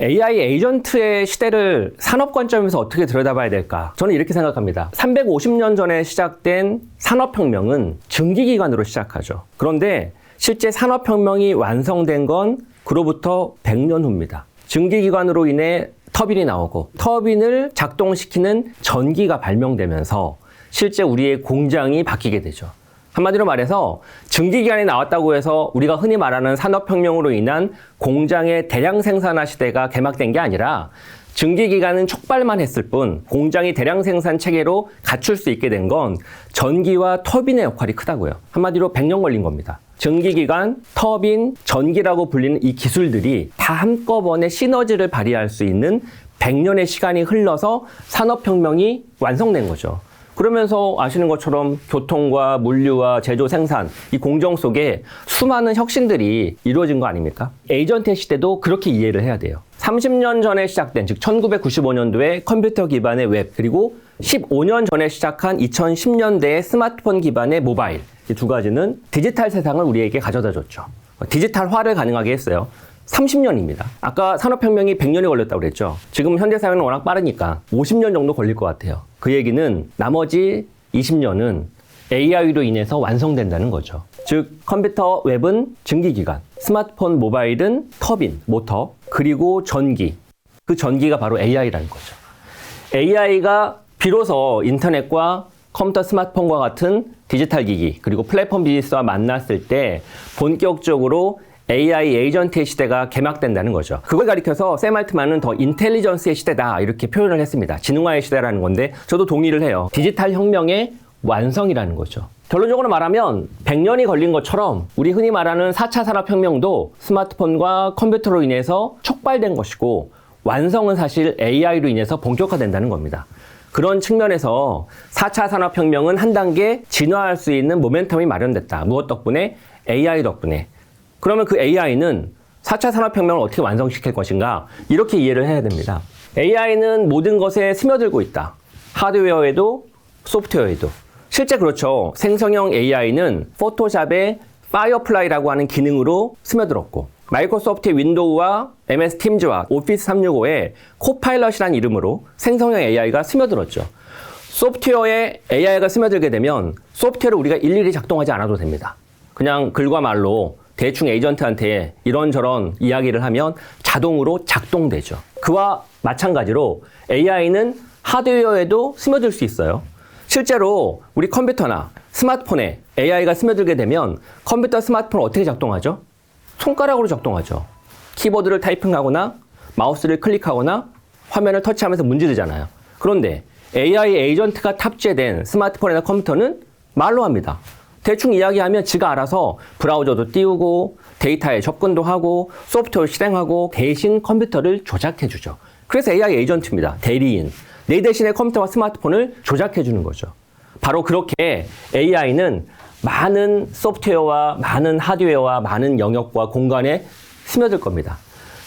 AI 에이전트의 시대를 산업 관점에서 어떻게 들여다봐야 될까? 저는 이렇게 생각합니다. 350년 전에 시작된 산업혁명은 증기기관으로 시작하죠. 그런데 실제 산업혁명이 완성된 건 그로부터 100년 후입니다. 증기기관으로 인해 터빈이 나오고 터빈을 작동시키는 전기가 발명되면서 실제 우리의 공장이 바뀌게 되죠. 한마디로 말해서 증기기관이 나왔다고 해서 우리가 흔히 말하는 산업혁명으로 인한 공장의 대량 생산화 시대가 개막된 게 아니라 증기기관은 촉발만 했을 뿐 공장이 대량 생산 체계로 갖출 수 있게 된 건 전기와 터빈의 역할이 크다고요. 한마디로 100년 걸린 겁니다. 증기기관, 터빈, 전기라고 불리는 이 기술들이 다 한꺼번에 시너지를 발휘할 수 있는 100년의 시간이 흘러서 산업혁명이 완성된 거죠. 그러면서 아시는 것처럼 교통과 물류와 제조 생산, 이 공정 속에 수많은 혁신들이 이루어진 거 아닙니까? 에이전트의 시대도 그렇게 이해를 해야 돼요. 30년 전에 시작된, 즉 1995년도에 컴퓨터 기반의 웹, 그리고 15년 전에 시작한 2010년대의 스마트폰 기반의 모바일, 이 두 가지는 디지털 세상을 우리에게 가져다 줬죠. 디지털화를 가능하게 했어요. 30년입니다. 아까 산업혁명이 100년이 걸렸다고 그랬죠. 지금 현대사회는 워낙 빠르니까 50년 정도 걸릴 것 같아요. 그 얘기는 나머지 20년은 AI로 인해서 완성된다는 거죠. 즉 컴퓨터 웹은 증기기관, 스마트폰 모바일은 터빈, 모터, 그리고 전기. 그 전기가 바로 AI라는 거죠. AI가 비로소 인터넷과 컴퓨터, 스마트폰과 같은 디지털 기기, 그리고 플랫폼 비즈니스와 만났을 때 본격적으로 AI 에이전트의 시대가 개막된다는 거죠. 그걸 가리켜서 샘 알트만은 더 인텔리전스의 시대다 이렇게 표현을 했습니다. 지능화의 시대라는 건데 저도 동의를 해요. 디지털 혁명의 완성이라는 거죠. 결론적으로 말하면 100년이 걸린 것처럼 우리 흔히 말하는 4차 산업혁명도 스마트폰과 컴퓨터로 인해서 촉발된 것이고 완성은 사실 AI로 인해서 본격화된다는 겁니다. 그런 측면에서 4차 산업혁명은 한 단계 진화할 수 있는 모멘텀이 마련됐다. 무엇 덕분에? AI 덕분에. 그러면 그 AI는 4차 산업혁명을 어떻게 완성시킬 것인가? 이렇게 이해를 해야 됩니다. AI는 모든 것에 스며들고 있다. 하드웨어에도 소프트웨어에도. 실제 그렇죠. 생성형 AI는 포토샵의 파이어플라이라고 하는 기능으로 스며들었고 마이크로소프트의 윈도우와 MS 팀즈와 오피스 365의 코파일럿이라는 이름으로 생성형 AI가 스며들었죠. 소프트웨어에 AI가 스며들게 되면 소프트웨어를 우리가 일일이 작동하지 않아도 됩니다. 그냥 글과 말로 대충 에이전트한테 이런저런 이야기를 하면 자동으로 작동되죠. 그와 마찬가지로 AI는 하드웨어에도 스며들 수 있어요. 실제로 우리 컴퓨터나 스마트폰에 AI가 스며들게 되면 컴퓨터, 스마트폰은 어떻게 작동하죠? 손가락으로 작동하죠. 키보드를 타이핑하거나 마우스를 클릭하거나 화면을 터치하면서 문지르잖아요. 그런데 AI 에이전트가 탑재된 스마트폰이나 컴퓨터는 말로 합니다. 대충 이야기하면 지가 알아서 브라우저도 띄우고 데이터에 접근도 하고 소프트웨어 실행하고 대신 컴퓨터를 조작해주죠. 그래서 AI 에이전트입니다. 대리인. 내 대신에 컴퓨터와 스마트폰을 조작해주는 거죠. 바로 그렇게 AI는 많은 소프트웨어와 많은 하드웨어와 많은 영역과 공간에 스며들 겁니다.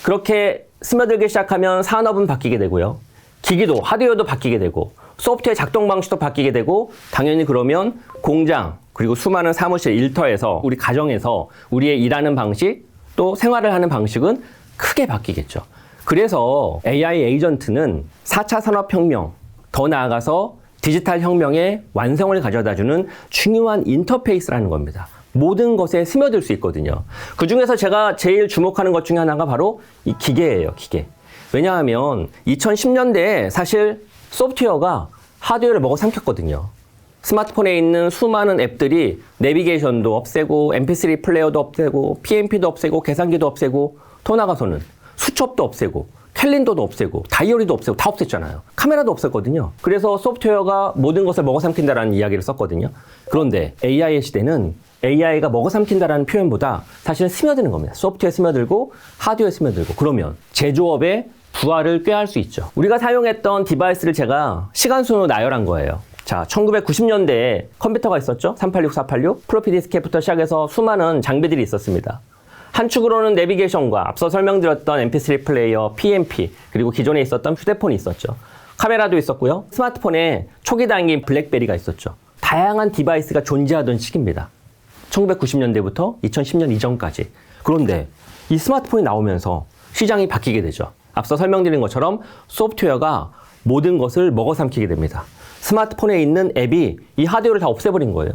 그렇게 스며들기 시작하면 산업은 바뀌게 되고요. 기기도, 하드웨어도 바뀌게 되고 소프트웨어 작동 방식도 바뀌게 되고 당연히 그러면 공장, 그리고 수많은 사무실, 일터에서 우리 가정에서 우리의 일하는 방식 또 생활을 하는 방식은 크게 바뀌겠죠. 그래서 AI 에이전트는 4차 산업혁명, 더 나아가서 디지털 혁명의 완성을 가져다주는 중요한 인터페이스라는 겁니다. 모든 것에 스며들 수 있거든요. 그 중에서 제가 제일 주목하는 것 중에 하나가 바로 이 기계예요, 기계. 왜냐하면 2010년대에 사실 소프트웨어가 하드웨어를 먹어삼켰거든요. 스마트폰에 있는 수많은 앱들이 내비게이션도 없애고 mp3 플레이어도 없애고 PMP도 없애고 계산기도 없애고 더 나가서는 수첩도 없애고 캘린더도 없애고 다이어리도 없애고 다 없앴잖아요. 카메라도 없앴거든요. 그래서 소프트웨어가 모든 것을 먹어삼킨다라는 이야기를 썼거든요. 그런데 AI의 시대는 AI가 먹어삼킨다라는 표현보다 사실은 스며드는 겁니다. 소프트웨어에 스며들고 하드웨어에 스며들고 그러면 제조업의 부활을 꾀할 수 있죠. 우리가 사용했던 디바이스를 제가 시간순으로 나열한 거예요. 자, 1990년대에 컴퓨터가 있었죠. 386, 486, 플로피 디스켓부터 시작해서 수많은 장비들이 있었습니다. 한 축으로는 내비게이션과 앞서 설명드렸던 mp3 플레이어, PMP, 그리고 기존에 있었던 휴대폰이 있었죠. 카메라도 있었고요. 스마트폰에 초기 단계인 블랙베리가 있었죠. 다양한 디바이스가 존재하던 시기입니다. 1990년대부터 2010년 이전까지. 그런데 이 스마트폰이 나오면서 시장이 바뀌게 되죠. 앞서 설명드린 것처럼 소프트웨어가 모든 것을 먹어삼키게 됩니다. 스마트폰에 있는 앱이 이 하드웨어를 다 없애버린 거예요.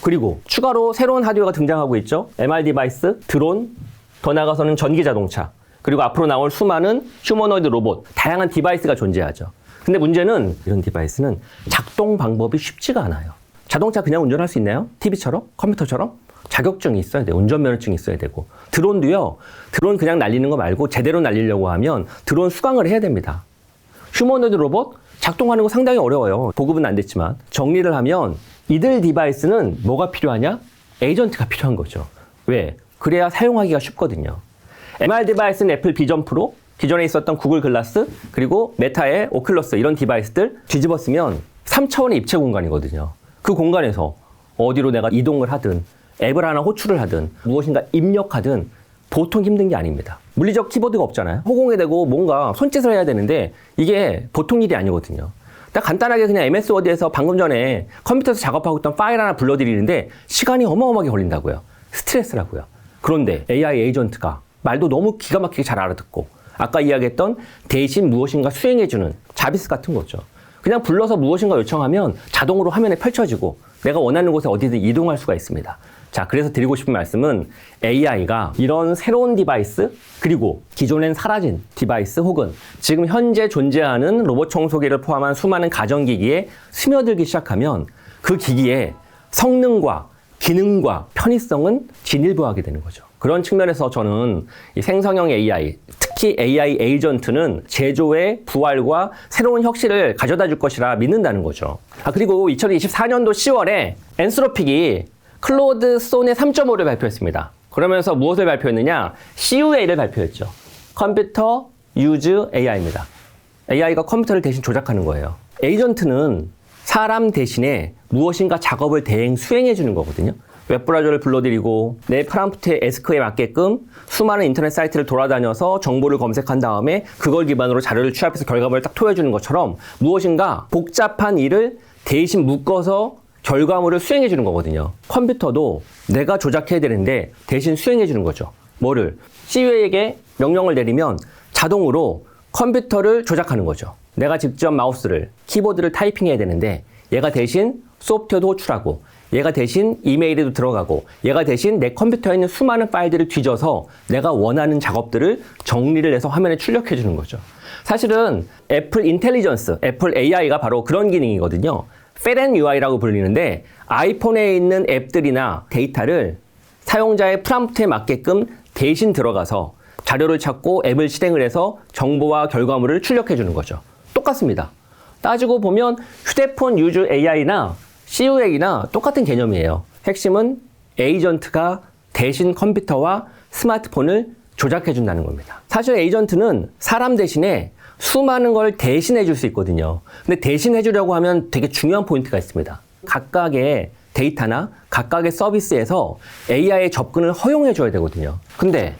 그리고 추가로 새로운 하드웨어가 등장하고 있죠. MR 디바이스, 드론, 더 나아가서는 전기 자동차, 그리고 앞으로 나올 수많은 휴머노이드 로봇, 다양한 디바이스가 존재하죠. 근데 문제는 이런 디바이스는 작동 방법이 쉽지가 않아요. 자동차 그냥 운전할 수 있나요? TV처럼? 컴퓨터처럼? 자격증이 있어야 돼요. 운전면허증이 있어야 되고. 드론도요. 드론 그냥 날리는 거 말고 제대로 날리려고 하면 드론 수강을 해야 됩니다. 휴머노이드 로봇? 작동하는 거 상당히 어려워요. 보급은 안 됐지만. 정리를 하면 이들 디바이스는 뭐가 필요하냐? 에이전트가 필요한 거죠. 왜? 그래야 사용하기가 쉽거든요. MR 디바이스는 애플 비전 프로, 기존에 있었던 구글 글라스, 그리고 메타의 오큘러스 이런 디바이스들 뒤집었으면 3차원의 입체 공간이거든요. 그 공간에서 어디로 내가 이동을 하든 앱을 하나 호출을 하든 무엇인가 입력하든 보통 힘든 게 아닙니다. 물리적 키보드가 없잖아요. 허공에 대고 뭔가 손짓을 해야 되는데 이게 보통 일이 아니거든요. 딱 간단하게 그냥 MS 워드에서 방금 전에 컴퓨터에서 작업하고 있던 파일 하나 불러드리는데 시간이 어마어마하게 걸린다고요. 스트레스라고요. 그런데 AI 에이전트가 말도 너무 기가 막히게 잘 알아듣고 아까 이야기했던 대신 무엇인가 수행해주는 자비스 같은 거죠. 그냥 불러서 무엇인가 요청하면 자동으로 화면에 펼쳐지고 내가 원하는 곳에 어디든 이동할 수가 있습니다. 자, 그래서 드리고 싶은 말씀은 AI가 이런 새로운 디바이스 그리고 기존엔 사라진 디바이스 혹은 지금 현재 존재하는 로봇 청소기를 포함한 수많은 가전기기에 스며들기 시작하면 그 기기의 성능과 기능과 편의성은 진일보하게 되는 거죠. 그런 측면에서 저는 이 생성형 AI, 특히 AI 에이전트는 제조의 부활과 새로운 혁신을 가져다 줄 것이라 믿는다는 거죠. 그리고 2024년도 10월에 엔스로픽이 클로드 소넷 3.5를 발표했습니다. 그러면서 무엇을 발표했느냐? CUA를 발표했죠. 컴퓨터 유즈 AI입니다. AI가 컴퓨터를 대신 조작하는 거예요. 에이전트는 사람 대신에 무엇인가 작업을 대행 수행해 주는 거거든요. 웹브라우저를 불러드리고 내 프롬프트의 에스크에 맞게끔 수많은 인터넷 사이트를 돌아다녀서 정보를 검색한 다음에 그걸 기반으로 자료를 취합해서 결과물을 딱 토해주는 것처럼 무엇인가 복잡한 일을 대신 묶어서 결과물을 수행해 주는 거거든요. 컴퓨터도 내가 조작해야 되는데 대신 수행해 주는 거죠. 뭐를? CU에게 명령을 내리면 자동으로 컴퓨터를 조작하는 거죠. 내가 직접 마우스를, 키보드를 타이핑해야 되는데 얘가 대신 소프트웨어도 호출하고 얘가 대신 이메일에도 들어가고 얘가 대신 내 컴퓨터에 있는 수많은 파일들을 뒤져서 내가 원하는 작업들을 정리를 해서 화면에 출력해 주는 거죠. 사실은 애플 인텔리전스, 애플 AI가 바로 그런 기능이거든요. FATUI라고 불리는데 아이폰에 있는 앱들이나 데이터를 사용자의 프롬프트에 맞게끔 대신 들어가서 자료를 찾고 앱을 실행을 해서 정보와 결과물을 출력해 주는 거죠. 똑같습니다. 따지고 보면 휴대폰 유즈 AI나 CUA나 똑같은 개념이에요. 핵심은 에이전트가 대신 컴퓨터와 스마트폰을 조작해 준다는 겁니다. 사실 에이전트는 사람 대신에 수많은 걸 대신해 줄 수 있거든요. 근데 대신해 주려고 하면 되게 중요한 포인트가 있습니다. 각각의 데이터나 각각의 서비스에서 AI의 접근을 허용해 줘야 되거든요. 근데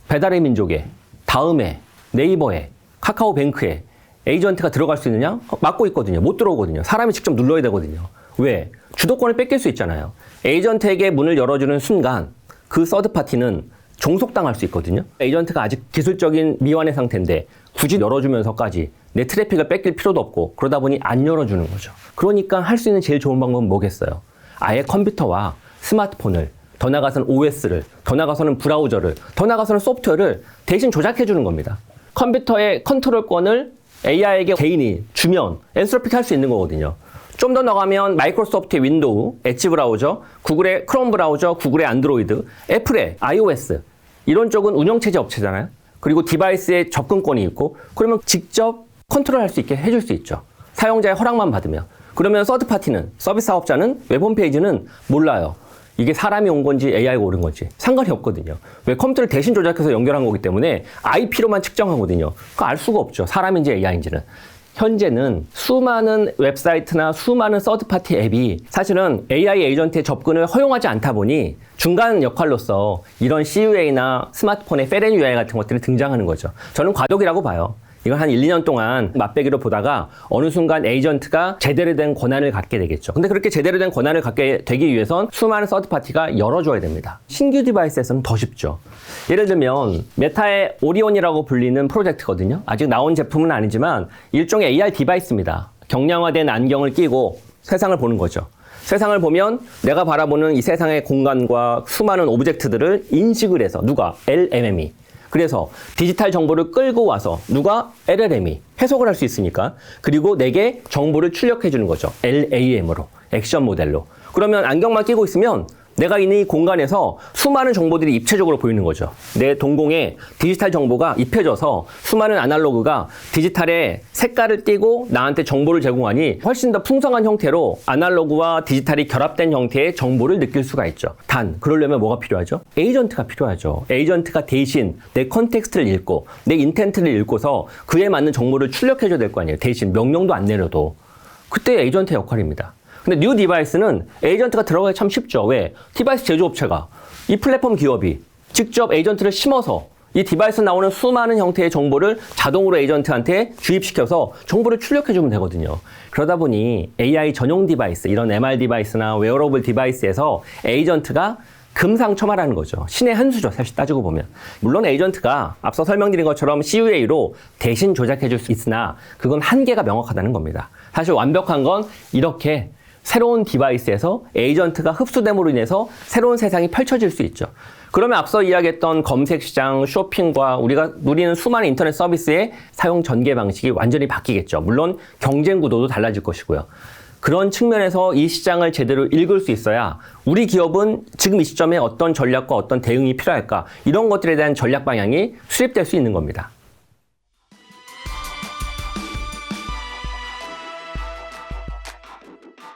배달의 민족에, 다음에, 네이버에, 카카오뱅크에 에이전트가 들어갈 수 있느냐? 막고 있거든요. 못 들어오거든요. 사람이 직접 눌러야 되거든요. 왜? 주도권을 뺏길 수 있잖아요. 에이전트에게 문을 열어주는 순간 그 서드파티는 종속당할 수 있거든요. 에이전트가 아직 기술적인 미완의 상태인데 굳이 열어주면서까지 내 트래픽을 뺏길 필요도 없고 그러다 보니 안 열어주는 거죠. 그러니까 할 수 있는 제일 좋은 방법은 뭐겠어요? 아예 컴퓨터와 스마트폰을, 더 나아가서는 OS를, 더 나아가서는 브라우저를, 더 나아가서는 소프트웨어를 대신 조작해 주는 겁니다. 컴퓨터의 컨트롤권을 AI에게 개인이 주면 엔스로픽 할 수 있는 거거든요. 좀 더 나가면 마이크로소프트의 윈도우, 엣지 브라우저, 구글의 크롬 브라우저, 구글의 안드로이드, 애플의 iOS 이런 쪽은 운영체제 업체잖아요. 그리고 디바이스에 접근권이 있고 그러면 직접 컨트롤할 수 있게 해줄 수 있죠. 사용자의 허락만 받으면. 그러면 서드파티는, 서비스 사업자는 웹 홈페이지는 몰라요. 이게 사람이 온 건지 AI가 오른 건지 상관이 없거든요. 왜? 컴퓨터를 대신 조작해서 연결한 거기 때문에 IP로만 측정하거든요. 그거 알 수가 없죠. 사람인지 AI인지는. 현재는 수많은 웹사이트나 수많은 서드파티 앱이 사실은 AI 에이전트의 접근을 허용하지 않다 보니 중간 역할로서 이런 CUA나 스마트폰의 FATUI 같은 것들이 등장하는 거죠. 저는 과도기라고 봐요. 이건 한 1, 2년 동안 맛배기로 보다가 어느 순간 에이전트가 제대로 된 권한을 갖게 되겠죠. 근데 그렇게 제대로 된 권한을 갖게 되기 위해선 수많은 서드파티가 열어줘야 됩니다. 신규 디바이스에서는 더 쉽죠. 예를 들면 메타의 오리온이라고 불리는 프로젝트거든요. 아직 나온 제품은 아니지만 일종의 AR 디바이스입니다. 경량화된 안경을 끼고 세상을 보는 거죠. 세상을 보면 내가 바라보는 이 세상의 공간과 수많은 오브젝트들을 인식을 해서 누가? LMM이. 그래서 디지털 정보를 끌고 와서 누가? LLM이 해석을 할 수 있으니까. 그리고 내게 정보를 출력해 주는 거죠. LAM으로, 액션 모델로. 그러면 안경만 끼고 있으면 내가 있는 이 공간에서 수많은 정보들이 입체적으로 보이는 거죠. 내 동공에 디지털 정보가 입혀져서 수많은 아날로그가 디지털의 색깔을 띠고 나한테 정보를 제공하니 훨씬 더 풍성한 형태로 아날로그와 디지털이 결합된 형태의 정보를 느낄 수가 있죠. 단, 그러려면 뭐가 필요하죠? 에이전트가 필요하죠. 에이전트가 대신 내 컨텍스트를 읽고 내 인텐트를 읽고서 그에 맞는 정보를 출력해줘야 될 거 아니에요. 대신 명령도 안 내려도. 그때 에이전트의 역할입니다. 근데 뉴 디바이스는 에이전트가 들어가기 참 쉽죠. 왜? 디바이스 제조업체가 이 플랫폼 기업이 직접 에이전트를 심어서 이 디바이스에 나오는 수많은 형태의 정보를 자동으로 에이전트한테 주입시켜서 정보를 출력해주면 되거든요. 그러다 보니 AI 전용 디바이스, 이런 MR 디바이스나 웨어러블 디바이스에서 에이전트가 금상첨화라는 거죠. 신의 한 수죠. 사실 따지고 보면. 물론 에이전트가 앞서 설명드린 것처럼 CUA로 대신 조작해줄 수 있으나 그건 한계가 명확하다는 겁니다. 사실 완벽한 건 이렇게 새로운 디바이스에서 에이전트가 흡수됨으로 인해서 새로운 세상이 펼쳐질 수 있죠. 그러면 앞서 이야기했던 검색 시장, 쇼핑과 우리가 누리는 수많은 인터넷 서비스의 사용 전개 방식이 완전히 바뀌겠죠. 물론 경쟁 구도도 달라질 것이고요. 그런 측면에서 이 시장을 제대로 읽을 수 있어야 우리 기업은 지금 이 시점에 어떤 전략과 어떤 대응이 필요할까, 이런 것들에 대한 전략 방향이 수립될 수 있는 겁니다.